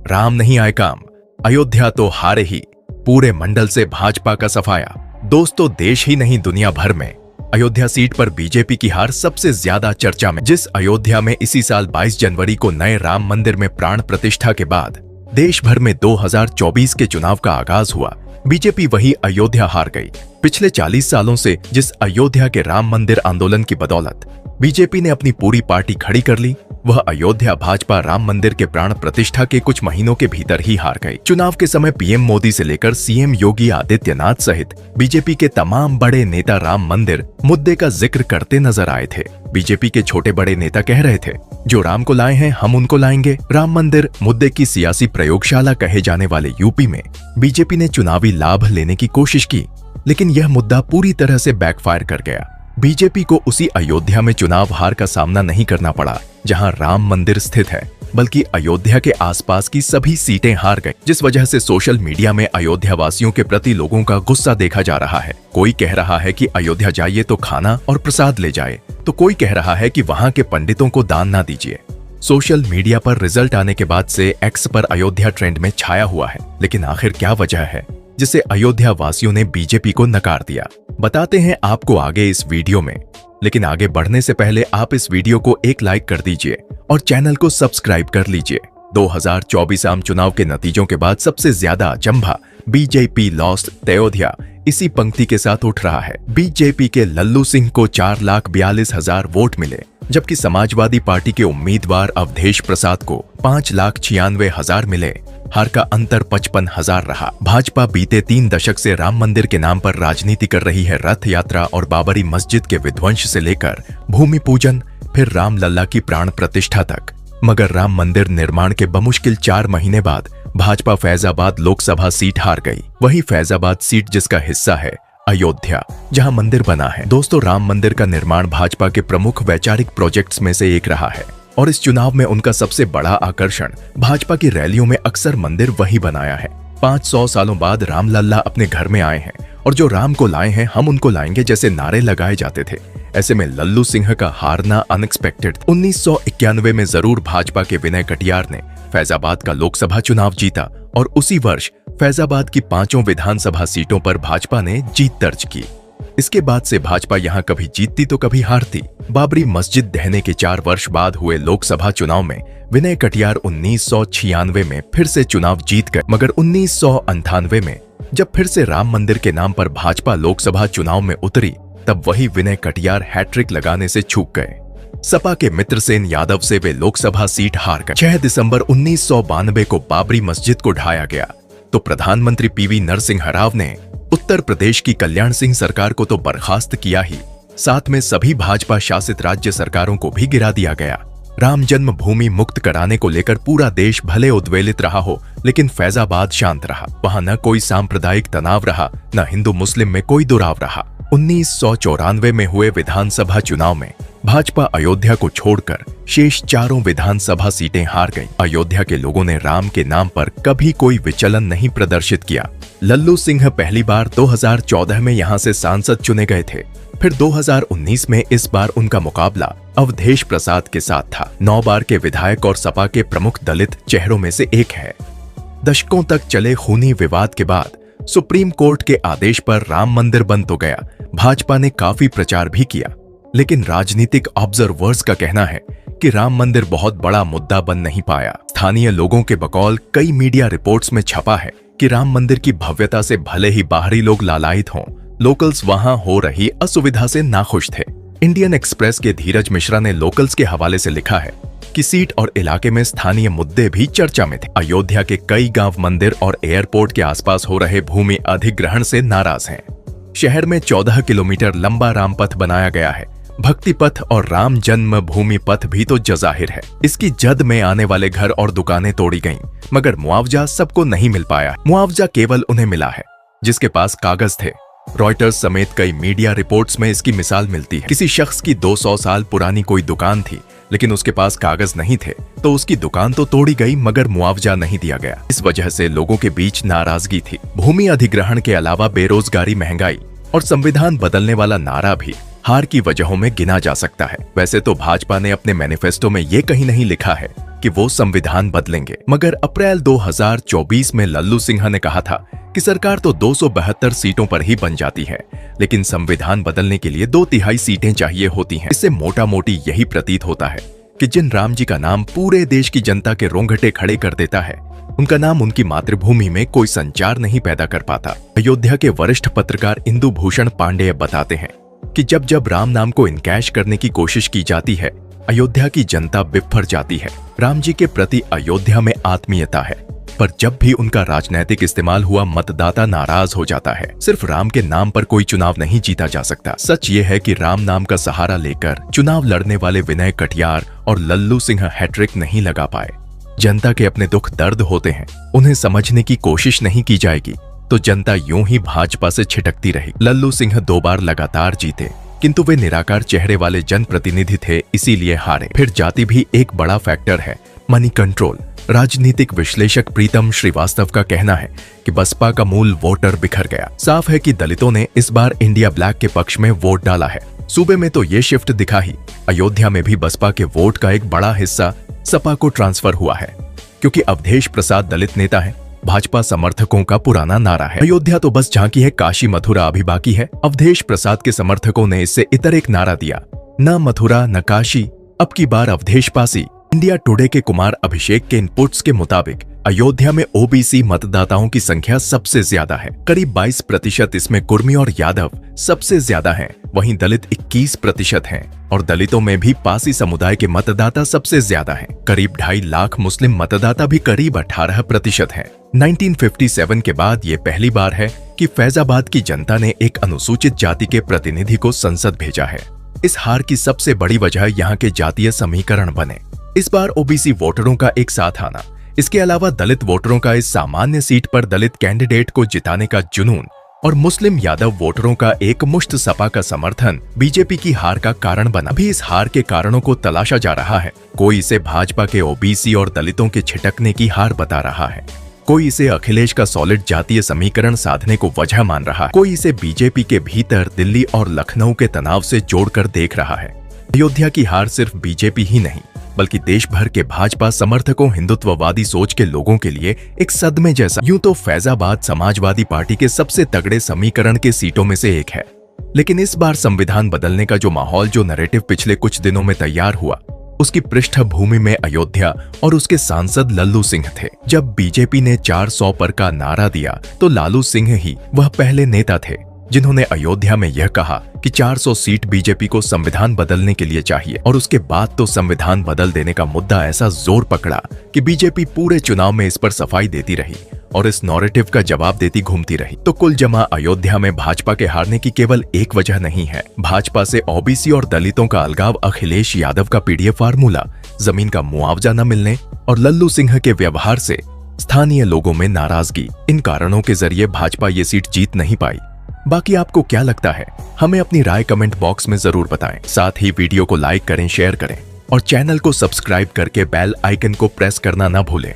राम नहीं आए काम, अयोध्या तो हारे ही, पूरे मंडल से भाजपा का सफाया। दोस्तों, देश ही नहीं दुनिया भर में अयोध्या सीट पर बीजेपी की हार सबसे ज्यादा चर्चा में। जिस अयोध्या में इसी साल 22 जनवरी को नए राम मंदिर में प्राण प्रतिष्ठा के बाद देश भर में 2024 के चुनाव का आगाज हुआ, बीजेपी वही अयोध्या हार गई। पिछले 40 सालों से जिस अयोध्या के राम मंदिर आंदोलन की बदौलत बीजेपी ने अपनी पूरी पार्टी खड़ी कर ली, वह अयोध्या भाजपा राम मंदिर के प्राण प्रतिष्ठा के कुछ महीनों के भीतर ही हार गई। चुनाव के समय पीएम मोदी से लेकर सीएम योगी आदित्यनाथ सहित बीजेपी के तमाम बड़े नेता राम मंदिर मुद्दे का जिक्र करते नजर आए थे। बीजेपी के छोटे बड़े नेता कह रहे थे, जो राम को लाए हैं हम उनको लाएंगे। राम मंदिर मुद्दे की सियासी प्रयोगशाला कहे जाने वाले यूपी में बीजेपी ने चुनावी लाभ लेने की कोशिश की, लेकिन यह मुद्दा पूरी तरह से बैकफायर कर गया। बीजेपी को उसी अयोध्या में चुनाव हार का सामना नहीं करना पड़ा जहां राम मंदिर स्थित है, बल्कि अयोध्या के आसपास की सभी सीटें हार गई, जिस वजह से सोशल मीडिया में अयोध्या वासियों के प्रति लोगों का गुस्सा देखा जा रहा है। कोई कह रहा है कि अयोध्या जाइए तो खाना और प्रसाद ले जाए, तो कोई कह रहा है कि वहां के पंडितों को दान ना दीजिए। सोशल मीडिया पर रिजल्ट आने के बाद से एक्स पर अयोध्या ट्रेंड में छाया हुआ है, लेकिन आखिर क्या वजह है जिसे अयोध्या वासियों ने बीजेपी को नकार दिया, बताते हैं आपको आगे इस वीडियो में। लेकिन आगे बढ़ने से पहले आप इस वीडियो को एक लाइक कर दीजिए और चैनल को सब्सक्राइब कर लीजिए। 2024 आम चुनाव के नतीजों के बाद सबसे ज्यादा अचंभा बीजेपी लॉस्ट अयोध्या इसी पंक्ति के साथ उठ रहा है। बीजेपी के लल्लू सिंह को 4,42,000 वोट मिले, जबकि समाजवादी पार्टी के उम्मीदवार अवधेश प्रसाद को 5,96,000 मिले। हार का अंतर 55,000 रहा। भाजपा बीते 3 दशक से राम मंदिर के नाम पर राजनीति कर रही है। रथ यात्रा और बाबरी मस्जिद के विध्वंस से लेकर भूमि पूजन, फिर राम लल्ला की प्राण प्रतिष्ठा तक। मगर राम मंदिर निर्माण के बमुश्किल 4 महीने बाद भाजपा फैजाबाद लोकसभा सीट हार गई। वही फैजाबाद सीट जिसका हिस्सा है अयोध्या, जहां मंदिर बना है। दोस्तों, राम मंदिर का निर्माण भाजपा के प्रमुख वैचारिक प्रोजेक्ट्स में से एक रहा है और इस चुनाव में उनका सबसे बड़ा आकर्षण भाजपा की रैलियों में अक्सर मंदिर वही बनाया है। 500 सालों बाद राम लल्ला अपने घर में आए हैं और जो राम को लाए हैं हम उनको लाएंगे जैसे नारे लगाए जाते थे। ऐसे में लल्लू सिंह का हारना अनएक्सपेक्टेड। 1991 में जरूर भाजपा के विनय कटियार ने फैजाबाद का लोकसभा चुनाव जीता और उसी वर्ष फैजाबाद की 5 विधानसभा सीटों पर भाजपा ने जीत दर्ज की। इसके बाद से भाजपा यहां कभी जीतती तो कभी हारती। बाबरी मस्जिद ढहने के 4 वर्ष बाद हुए लोकसभा चुनाव में विनय कटियार 1996 में फिर से चुनाव जीत गए, मगर 1998 में जब फिर से राम मंदिर के नाम पर भाजपा लोकसभा चुनाव में उतरी, तब वही विनय कटियार हैट्रिक लगाने से चूक गए। सपा के मित्रसेन यादव से वे लोकसभा सीट हार गए। 6 दिसंबर 1992 को बाबरी मस्जिद को ढाया गया तो प्रधानमंत्री पीवी नरसिंह राव ने उत्तर प्रदेश की कल्याण सिंह सरकार को तो बर्खास्त किया ही, साथ में सभी भाजपा शासित राज्य सरकारों को भी गिरा दिया गया। राम जन्मभूमि मुक्त कराने को लेकर पूरा देश भले उद्वेलित रहा हो, लेकिन फैजाबाद शांत रहा। वहां न कोई सांप्रदायिक तनाव रहा, न हिंदू मुस्लिम में कोई दुराव रहा। 1994 में हुए विधानसभा चुनाव में भाजपा अयोध्या को छोड़कर शेष 4 विधानसभा सीटें हार गईं। अयोध्या के लोगों ने राम के नाम पर कभी कोई विचलन नहीं प्रदर्शित किया। लल्लू सिंह पहली बार 2014 में यहां से सांसद चुने गए थे, फिर 2019 में इस बार उनका मुकाबला अवधेश प्रसाद के साथ था। 9 बार के विधायक और सपा के प्रमुख दलित चेहरों में से एक है। दशकों तक चले खूनी विवाद के बाद सुप्रीम कोर्ट के आदेश पर राम मंदिर बन तो गया। भाजपा ने काफी प्रचार भी किया, लेकिन राजनीतिक ऑब्जर्वर्स का कहना है कि राम मंदिर बहुत बड़ा मुद्दा बन नहीं पाया। स्थानीय लोगों के बकौल कई मीडिया रिपोर्ट्स में छपा है कि राम मंदिर की भव्यता से भले ही बाहरी लोग लालायित हों, लोकल्स वहां हो रही असुविधा से नाखुश थे। इंडियन एक्सप्रेस के धीरज मिश्रा ने लोकल्स के हवाले से लिखा है कि सीट और इलाके में स्थानीय मुद्दे भी चर्चा में थे। अयोध्या के कई गांव मंदिर और एयरपोर्ट के आसपास हो रहे भूमि अधिग्रहण से नाराज हैं। शहर में 14 किलोमीटर लंबा राम पथ बनाया गया है। भक्ति पथ और राम जन्म भूमि पथ भी तो जाहिर है। इसकी जद में आने वाले घर और दुकानें तोड़ी गईं, मगर मुआवजा सबको नहीं मिल पाया। मुआवजा केवल उन्हें मिला है जिसके पास कागज थे। रॉयटर्स समेत कई मीडिया रिपोर्ट्स में इसकी मिसाल मिलती है। किसी शख्स की 200 साल पुरानी कोई दुकान थी, लेकिन उसके पास कागज नहीं थे, तो उसकी दुकान तो तोड़ी गई मगर मुआवजा नहीं दिया गया। इस वजह से लोगों के बीच नाराजगी थी। भूमि अधिग्रहण के अलावा बेरोजगारी, महंगाई और संविधान बदलने वाला नारा भी हार की वजहों में गिना जा सकता है। वैसे तो भाजपा ने अपने मैनिफेस्टो में ये कहीं नहीं लिखा है कि वो संविधान बदलेंगे, मगर अप्रैल 2024 में लल्लू सिंह ने कहा था कि सरकार तो 272 सीटों पर ही बन जाती है, लेकिन संविधान बदलने के लिए 2/3 सीटें चाहिए होती हैं। इससे मोटा मोटी यही प्रतीत होता है कि जिन राम जी का नाम पूरे देश की जनता के रोंगटे खड़े कर देता है, उनका नाम उनकी मातृभूमि में कोई संचार नहीं पैदा कर पाता। अयोध्या के वरिष्ठ पत्रकार इंदु भूषण पांडेय बताते हैं कि जब जब राम नाम को इनकैश करने की कोशिश की जाती है, अयोध्या की जनता बिफर जाती है। राम जी के प्रति अयोध्या में आत्मीयता है, पर जब भी उनका राजनीतिक इस्तेमाल हुआ, मतदाता नाराज हो जाता है। सिर्फ राम के नाम पर कोई चुनाव नहीं जीता जा सकता। सच ये है कि राम नाम का सहारा लेकर चुनाव लड़ने वाले विनय कटियार और लल्लू सिंह हैट्रिक नहीं लगा पाए। जनता के अपने दुख दर्द होते हैं, उन्हें समझने की कोशिश नहीं की जाएगी तो जनता यूं ही भाजपा से छिटकती रही। लल्लू सिंह 2 बार लगातार जीते, किंतु वे निराकार चेहरे वाले जनप्रतिनिधि थे, इसीलिए हारे। फिर जाति भी एक बड़ा फैक्टर है, मनी कंट्रोल। राजनीतिक विश्लेषक प्रीतम श्रीवास्तव का कहना है कि बसपा का मूल वोटर बिखर गया। साफ है कि दलितों ने इस बार इंडिया ब्लैक के पक्ष में वोट डाला है। सूबे में तो ये शिफ्ट दिखा ही, अयोध्या में भी बसपा के वोट का एक बड़ा हिस्सा सपा को ट्रांसफर हुआ है, क्योंकि अवधेश प्रसाद दलित नेता है। भाजपा समर्थकों का पुराना नारा है, अयोध्या तो बस झांकी है, काशी मथुरा अभी बाकी है। अवधेश प्रसाद के समर्थकों ने इससे इतर एक नारा दिया, न मथुरा न काशी, अब की बार अवधेश पासी। इंडिया टुडे के कुमार अभिषेक के इनपुट्स के मुताबिक अयोध्या में ओबीसी मतदाताओं की संख्या सबसे ज्यादा है, करीब 22%। इसमें कुर्मी और यादव सबसे ज्यादा हैं, वहीं दलित 21% हैं और दलितों में भी पासी समुदाय के मतदाता सबसे ज्यादा हैं। करीब 2.5 लाख मुस्लिम मतदाता भी करीब 18% हैं। 1957 के बाद ये पहली बार है कि फैजाबाद की जनता ने एक अनुसूचित जाति के प्रतिनिधि को संसद भेजा है। इस हार की सबसे बड़ी वजह यहाँ के जातीय समीकरण बने। इस बार ओबीसी वोटरों का एक साथ आना, इसके अलावा दलित वोटरों का इस सामान्य सीट पर दलित कैंडिडेट को जिताने का जुनून और मुस्लिम यादव वोटरों का एक मुश्त सपा का समर्थन बीजेपी की हार का कारण बना। भी इस हार के कारणों को तलाशा जा रहा है। कोई इसे भाजपा के ओबीसी और दलितों के छिटकने की हार बता रहा है, कोई इसे अखिलेश का सॉलिड जातीय समीकरण साधने को वजह मान रहा है, कोई इसे बीजेपी के भीतर दिल्ली और लखनऊ के तनाव से जोड़कर देख रहा है। अयोध्या की हार सिर्फ बीजेपी ही नहीं, बल्कि देश भर के भाजपा समर्थकों, हिंदुत्ववादी सोच के लोगों के लिए एक सदमे जैसा। यूं तो फैजाबाद समाजवादी पार्टी के सबसे तगड़े समीकरण के सीटों में से एक है, लेकिन इस बार संविधान बदलने का जो माहौल, जो नैरेटिव पिछले कुछ दिनों में तैयार हुआ, उसकी पृष्ठभूमि में अयोध्या और उसके सांसद लल्लू सिंह थे। जब बीजेपी ने 400 पर का नारा दिया तो लालू सिंह ही वह पहले नेता थे जिन्होंने अयोध्या में यह कहा कि 400 सीट बीजेपी को संविधान बदलने के लिए चाहिए, और उसके बाद तो संविधान बदल देने का मुद्दा ऐसा जोर पकड़ा कि बीजेपी पूरे चुनाव में इस पर सफाई देती रही और इस नैरेटिव का जवाब देती घूमती रही। तो कुल जमा अयोध्या में भाजपा के हारने की केवल एक वजह नहीं है। भाजपा से ओबीसी और दलितों का अलगाव, अखिलेश यादव का पीडीएफ फार्मूला, जमीन का मुआवजा न मिलने और लल्लू सिंह के व्यवहार से स्थानीय लोगों में नाराजगी, इन कारणों के जरिए भाजपा ये सीट जीत नहीं पाई। बाकी आपको क्या लगता है, हमें अपनी राय कमेंट बॉक्स में जरूर बताएं। साथ ही वीडियो को लाइक करें, शेयर करें और चैनल को सब्सक्राइब करके बेल आइकन को प्रेस करना ना भूलें।